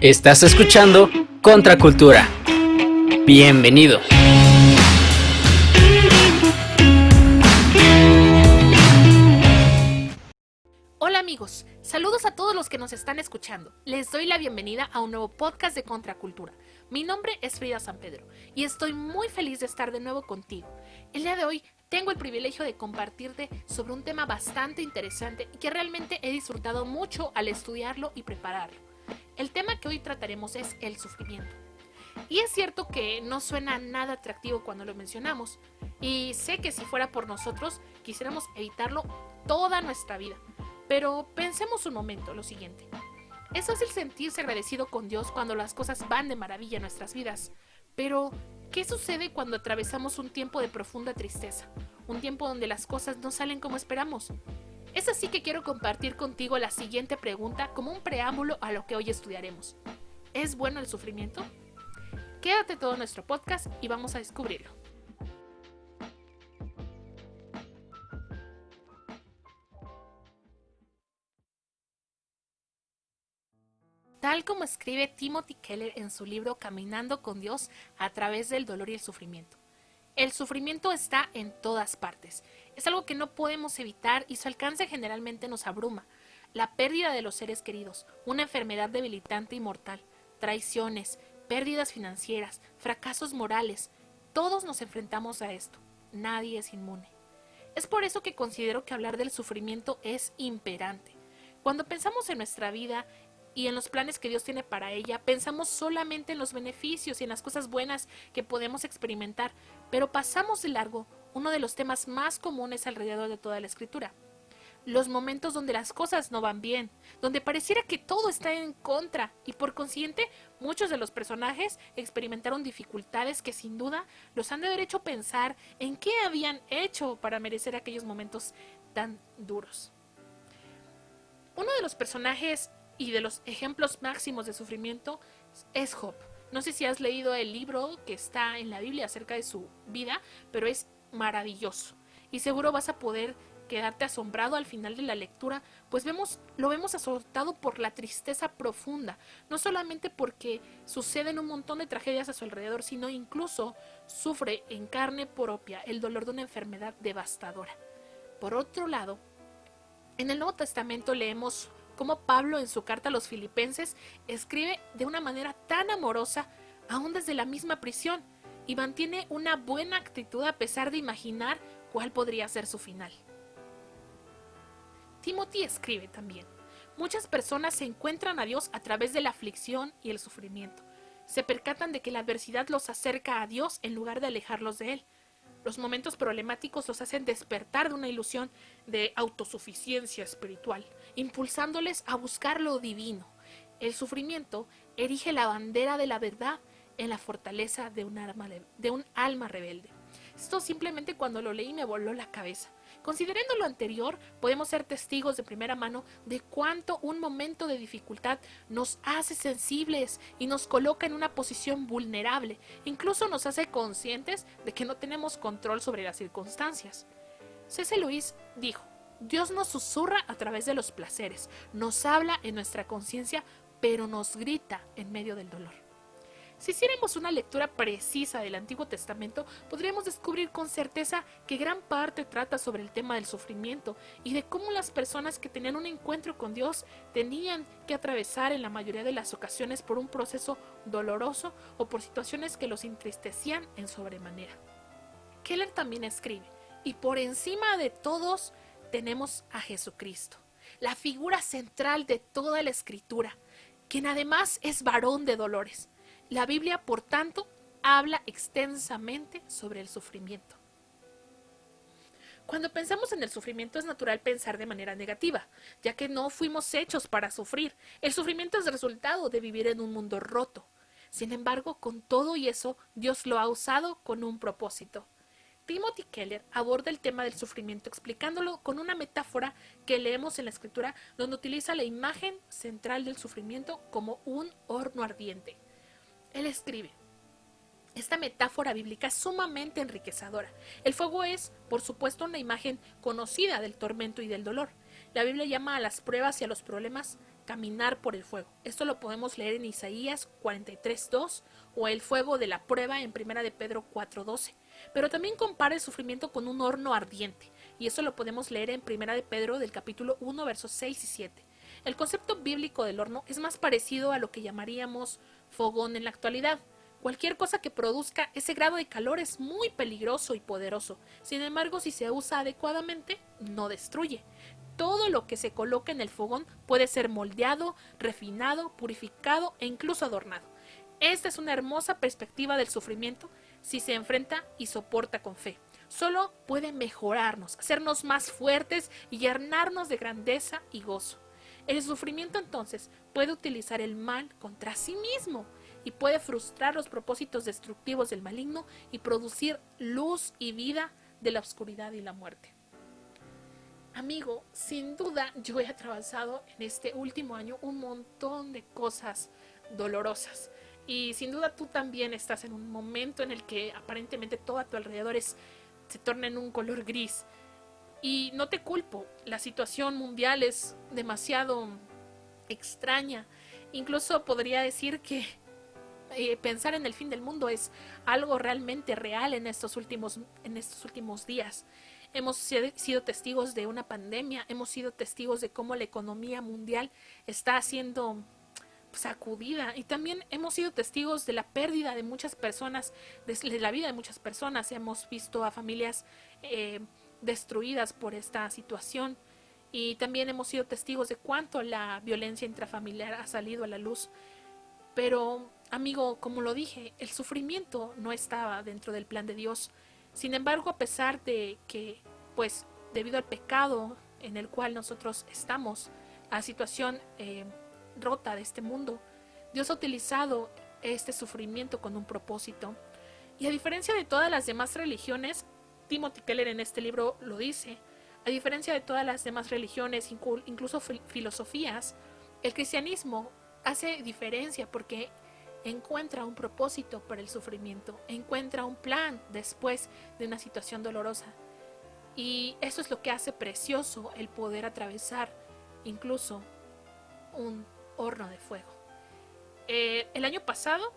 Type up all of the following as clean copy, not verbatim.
Estás escuchando Contracultura. Bienvenido. Hola amigos, saludos a todos los que nos están escuchando. Les doy la bienvenida a un nuevo podcast de Contracultura. Mi nombre es Frida San Pedro y estoy muy feliz de estar de nuevo contigo. El día de hoy tengo el privilegio de compartirte sobre un tema bastante interesante y que realmente he disfrutado mucho al estudiarlo y prepararlo. El tema que hoy trataremos es el sufrimiento. Y es cierto que no suena nada atractivo cuando lo mencionamos, y sé que si fuera por nosotros quisiéramos evitarlo toda nuestra vida. Pero pensemos un momento lo siguiente. Es fácil sentirse agradecido con Dios cuando las cosas van de maravilla en nuestras vidas, pero ¿qué sucede cuando atravesamos un tiempo de profunda tristeza? Un tiempo donde las cosas no salen como esperamos. Es así que quiero compartir contigo la siguiente pregunta como un preámbulo a lo que hoy estudiaremos. ¿Es bueno el sufrimiento? Quédate todo en nuestro podcast y vamos a descubrirlo. Tal como escribe Timothy Keller en su libro Caminando con Dios a través del dolor y el sufrimiento. El sufrimiento está en todas partes. Es algo que no podemos evitar y su alcance generalmente nos abruma. La pérdida de los seres queridos, una enfermedad debilitante y mortal, traiciones, pérdidas financieras, fracasos morales, todos nos enfrentamos a esto. Nadie es inmune. Es por eso que considero que hablar del sufrimiento es imperante. Cuando pensamos en nuestra vida y en los planes que Dios tiene para ella, pensamos solamente en los beneficios y en las cosas buenas que podemos experimentar, pero pasamos de largo uno de los temas más comunes alrededor de toda la Escritura. Los momentos donde las cosas no van bien, donde pareciera que todo está en contra y por consiguiente muchos de los personajes experimentaron dificultades que sin duda los han de haber hecho pensar en qué habían hecho para merecer aquellos momentos tan duros. Uno de los personajes y de los ejemplos máximos de sufrimiento es Job. No sé si has leído el libro que está en la Biblia acerca de su vida, pero es maravilloso. Y seguro vas a poder quedarte asombrado al final de la lectura, pues lo vemos azotado por la tristeza profunda, no solamente porque suceden un montón de tragedias a su alrededor, sino incluso sufre en carne propia el dolor de una enfermedad devastadora. Por otro lado, en el Nuevo Testamento leemos cómo Pablo en su carta a los Filipenses escribe de una manera tan amorosa, aún desde la misma prisión, y mantiene una buena actitud a pesar de imaginar cuál podría ser su final. Timothy escribe también: muchas personas se encuentran a Dios a través de la aflicción y el sufrimiento. Se percatan de que la adversidad los acerca a Dios en lugar de alejarlos de Él. Los momentos problemáticos los hacen despertar de una ilusión de autosuficiencia espiritual, impulsándoles a buscar lo divino. El sufrimiento erige la bandera de la verdad en la fortaleza de un alma rebelde. Esto simplemente cuando lo leí me voló la cabeza. Considerando lo anterior, podemos ser testigos de primera mano de cuánto un momento de dificultad nos hace sensibles y nos coloca en una posición vulnerable. Incluso nos hace conscientes de que no tenemos control sobre las circunstancias. C.S. Lewis dijo: Dios nos susurra a través de los placeres, nos habla en nuestra conciencia, pero nos grita en medio del dolor. Si hiciéramos una lectura precisa del Antiguo Testamento, podríamos descubrir con certeza que gran parte trata sobre el tema del sufrimiento y de cómo las personas que tenían un encuentro con Dios tenían que atravesar en la mayoría de las ocasiones por un proceso doloroso o por situaciones que los entristecían en sobremanera. Keller también escribe: y por encima de todos tenemos a Jesucristo, la figura central de toda la Escritura, quien además es varón de dolores. La Biblia, por tanto, habla extensamente sobre el sufrimiento. Cuando pensamos en el sufrimiento es natural pensar de manera negativa, ya que no fuimos hechos para sufrir. El sufrimiento es el resultado de vivir en un mundo roto. Sin embargo, con todo y eso, Dios lo ha usado con un propósito. Timothy Keller aborda el tema del sufrimiento explicándolo con una metáfora que leemos en la Escritura, donde utiliza la imagen central del sufrimiento como un horno ardiente. Él escribe: esta metáfora bíblica es sumamente enriquecedora. El fuego es, por supuesto, una imagen conocida del tormento y del dolor. La Biblia llama a las pruebas y a los problemas caminar por el fuego. Esto lo podemos leer en Isaías 43:2 o el fuego de la prueba en 1 de Pedro 4:12. Pero también compara el sufrimiento con un horno ardiente, y eso lo podemos leer en 1 de Pedro del capítulo 1 versos 6 y 7. El concepto bíblico del horno es más parecido a lo que llamaríamos fogón en la actualidad. Cualquier cosa que produzca ese grado de calor es muy peligroso y poderoso. Sin embargo, si se usa adecuadamente, no destruye. Todo lo que se coloca en el fogón puede ser moldeado, refinado, purificado e incluso adornado. Esta es una hermosa perspectiva del sufrimiento si se enfrenta y soporta con fe. Solo puede mejorarnos, hacernos más fuertes y llenarnos de grandeza y gozo. El sufrimiento entonces puede utilizar el mal contra sí mismo y puede frustrar los propósitos destructivos del maligno y producir luz y vida de la oscuridad y la muerte. Amigo, sin duda yo he atravesado en este último año un montón de cosas dolorosas. Y sin duda tú también estás en un momento en el que aparentemente todo a tu alrededor se torna en un color gris. Y no te culpo, la situación mundial es demasiado extraña. Incluso podría decir que pensar en el fin del mundo es algo realmente real en estos últimos días. Hemos sido testigos de una pandemia, hemos sido testigos de cómo la economía mundial está siendo sacudida, y también hemos sido testigos de la pérdida de muchas personas, de la vida de muchas personas. Hemos visto a familias destruidas por esta situación, y también hemos sido testigos de cuánto la violencia intrafamiliar ha salido a la luz. Pero, amigo, como lo dije, el sufrimiento no estaba dentro del plan de Dios. Sin embargo, a pesar de que, debido al pecado en el cual nosotros estamos, a la situación rota de este mundo, Dios ha utilizado este sufrimiento con un propósito. Y a diferencia de todas las demás religiones, Timothy Keller en este libro lo dice, a diferencia de todas las demás religiones, incluso filosofías, el cristianismo hace diferencia porque encuentra un propósito para el sufrimiento, encuentra un plan después de una situación dolorosa. Y eso es lo que hace precioso el poder atravesar incluso un horno de fuego. El año pasado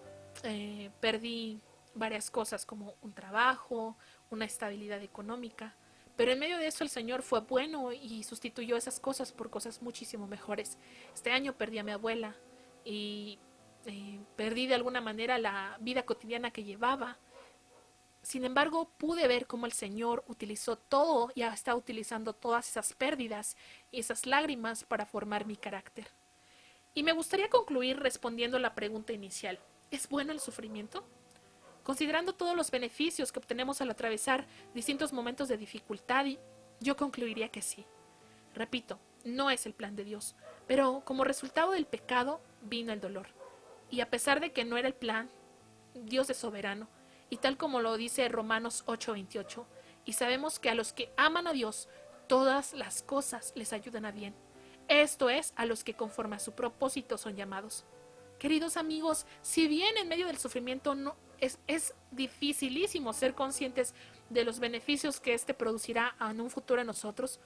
perdí varias cosas como un trabajo, una estabilidad económica, pero en medio de eso el Señor fue bueno y sustituyó esas cosas por cosas muchísimo mejores. Este año perdí a mi abuela y perdí de alguna manera la vida cotidiana que llevaba. Sin embargo, pude ver cómo el Señor utilizó todo y está utilizando todas esas pérdidas y esas lágrimas para formar mi carácter. Y me gustaría concluir respondiendo la pregunta inicial. ¿Es bueno el sufrimiento? Considerando todos los beneficios que obtenemos al atravesar distintos momentos de dificultad, yo concluiría que sí. Repito, no es el plan de Dios, pero como resultado del pecado vino el dolor. Y a pesar de que no era el plan, Dios es soberano, y tal como lo dice Romanos 8:28, y sabemos que a los que aman a Dios, todas las cosas les ayudan a bien. Esto es, a los que conforme a su propósito son llamados. Queridos amigos, si bien en medio del sufrimiento es dificilísimo ser conscientes de los beneficios que este producirá en un futuro en nosotros,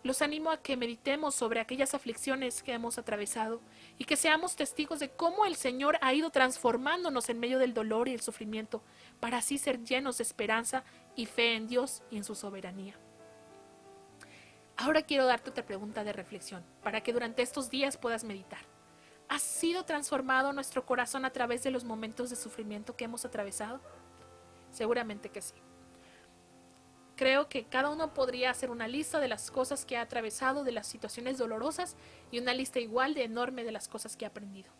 los animo a que meditemos sobre aquellas aflicciones que hemos atravesado y que seamos testigos de cómo el Señor ha ido transformándonos en medio del dolor y el sufrimiento para así ser llenos de esperanza y fe en Dios y en su soberanía. Ahora quiero darte otra pregunta de reflexión para que durante estos días puedas meditar. ¿Ha sido transformado nuestro corazón a través de los momentos de sufrimiento que hemos atravesado? Seguramente que sí. Creo que cada uno podría hacer una lista de las cosas que ha atravesado, de las situaciones dolorosas, y una lista igual de enorme de las cosas que ha aprendido.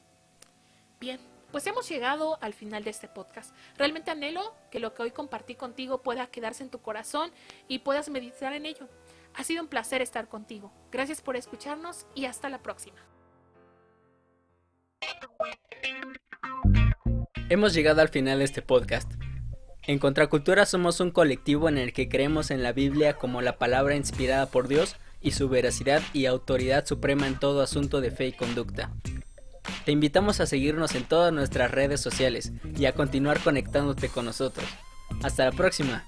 Bien, pues hemos llegado al final de este podcast. Realmente anhelo que lo que hoy compartí contigo pueda quedarse en tu corazón y puedas meditar en ello. Ha sido un placer estar contigo. Gracias por escucharnos y hasta la próxima. Hemos llegado al final de este podcast. En Contracultura somos un colectivo en el que creemos en la Biblia como la palabra inspirada por Dios y su veracidad y autoridad suprema en todo asunto de fe y conducta. Te invitamos a seguirnos en todas nuestras redes sociales y a continuar conectándote con nosotros. Hasta la próxima.